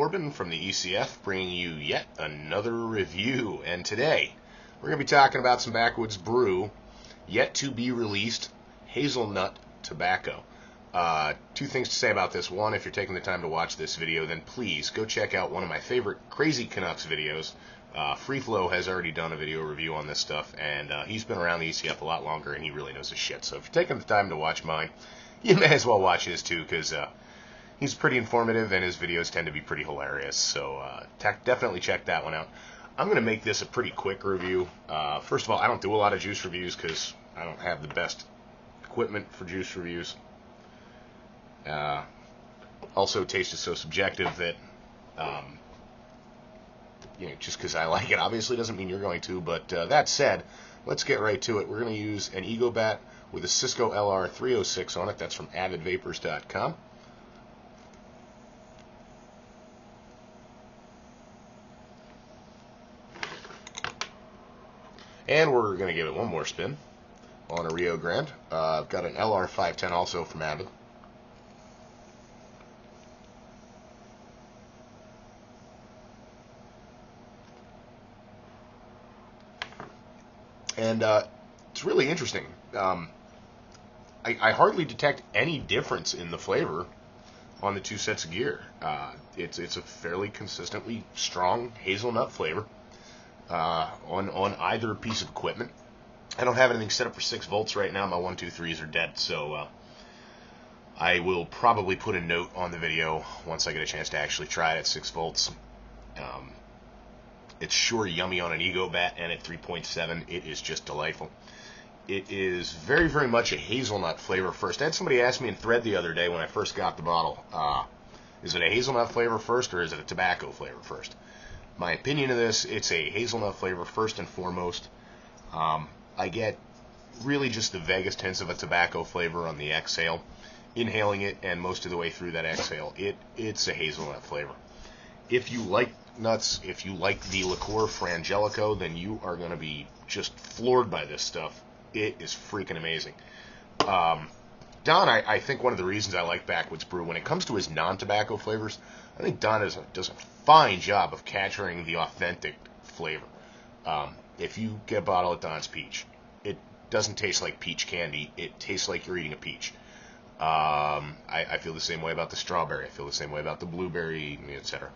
Phorbin from the ECF, bringing you yet another review. And today, we're going to be talking about some Backwoods Brew, yet to be released Hazelnut Tobacco. Two things to say about this. One, if you're taking the time to watch this video, then please go check out one of my favorite Crazy Canucks videos. Free Flow has already done a video review on this stuff, and he's been around the ECF a lot longer, and he really knows his shit. So if you're taking the time to watch mine, you may as well watch his too, because he's pretty informative, and his videos tend to be pretty hilarious. So definitely check that one out. I'm going to make this a pretty quick review. First of all, I don't do a lot of juice reviews because I don't have the best equipment for juice reviews. Also, taste is so subjective that, just because I like it obviously doesn't mean you're going to. But that said, let's get right to it. We're going to use an Ego Bat with a Cisco LR306 on it. That's from avidvapors.com. And we're going to give it one more spin on a Rio Grande. I've got an LR510 also from Avid. And it's really interesting. I hardly detect any difference in the flavor on the two sets of gear. It's a fairly consistently strong hazelnut flavor on either piece of equipment. I don't have anything set up for 6 volts right now. My 1, 2, 3s are dead, so I will probably put a note on the video once I get a chance to actually try it at 6 volts. It's sure yummy on an Ego Bat, and at 3.7, it is just delightful. It is very, very much a hazelnut flavor first. I had somebody ask me in thread the other day when I first got the bottle, is it a hazelnut flavor first, or is it a tobacco flavor first? My opinion of this, it's a hazelnut flavor first and foremost. I get really just the vaguest hints of a tobacco flavor on the exhale. Inhaling it, and most of the way through that exhale, it's a hazelnut flavor. If you like nuts, if you like the liqueur Frangelico, then you are going to be just floored by this stuff. It is freaking amazing. Don, I think one of the reasons I like Backwoods Brew, when it comes to his non-tobacco flavors, I think Don does a fine job of capturing the authentic flavor. If you get a bottle of Don's Peach, it doesn't taste like peach candy. It tastes like you're eating a peach. I feel the same way about the strawberry. I feel the same way about the blueberry, etc.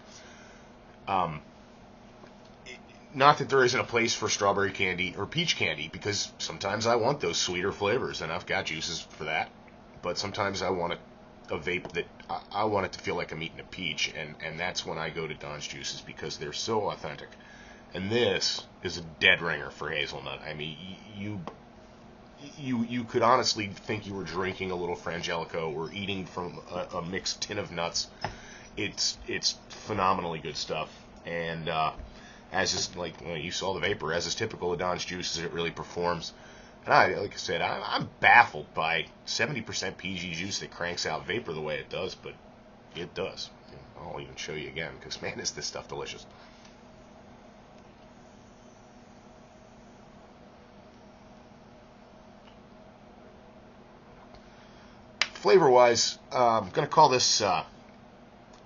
Not that there isn't a place for strawberry candy or peach candy, because sometimes I want those sweeter flavors, and I've got juices for that. But sometimes I want a vape that I want it to feel like I'm eating a peach, and that's when I go to Don's Juices, because they're so authentic. And this is a dead ringer for hazelnut. I mean, you could honestly think you were drinking a little Frangelico or eating from a mixed tin of nuts. It's phenomenally good stuff, and as is, like, you saw the vapor, as is typical of Don's Juices, it really performs. And like I said, I'm baffled by 70% PG juice that cranks out vapor the way it does, but it does. I'll even show you again, because man, is this stuff delicious. Flavor-wise, I'm going to call this about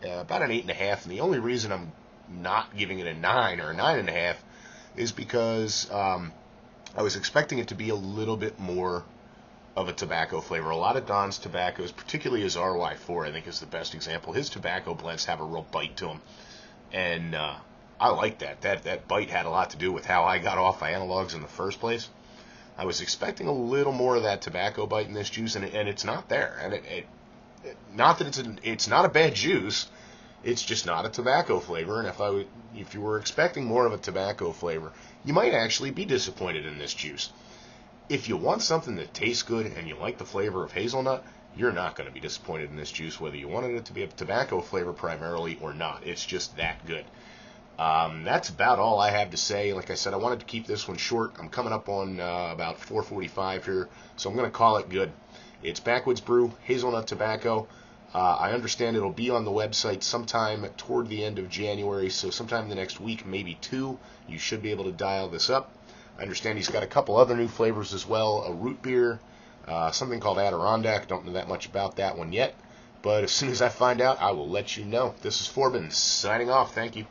an 8.5, and the only reason I'm not giving it a 9 or a 9.5 is because I was expecting it to be a little bit more of a tobacco flavor. A lot of Don's tobaccos, particularly his RY4, I think is the best example. His tobacco blends have a real bite to them, and I like that. That bite had a lot to do with how I got off analogs in the first place. I was expecting a little more of that tobacco bite in this juice, and it's not there. And not that it's not a bad juice. It's just not a tobacco flavor. And if you were expecting more of a tobacco flavor, you might actually be disappointed in this juice. If you want something that tastes good and you like the flavor of hazelnut, you're not going to be disappointed in this juice, whether you wanted it to be a tobacco flavor primarily or not. It's just that good. That's about all I have to say. Like I said, I wanted to keep this one short. I'm coming up on about 4:45 here, so I'm going to call it good. It's Backwoods Brew, Hazelnut Tobacco. I understand it'll be on the website sometime toward the end of January, so sometime in the next week, maybe 2, you should be able to dial this up. I understand he's got a couple other new flavors as well, a root beer, something called Adirondack. Don't know that much about that one yet, But as soon as I find out, I will let you know. This is Phorbin signing off. Thank you.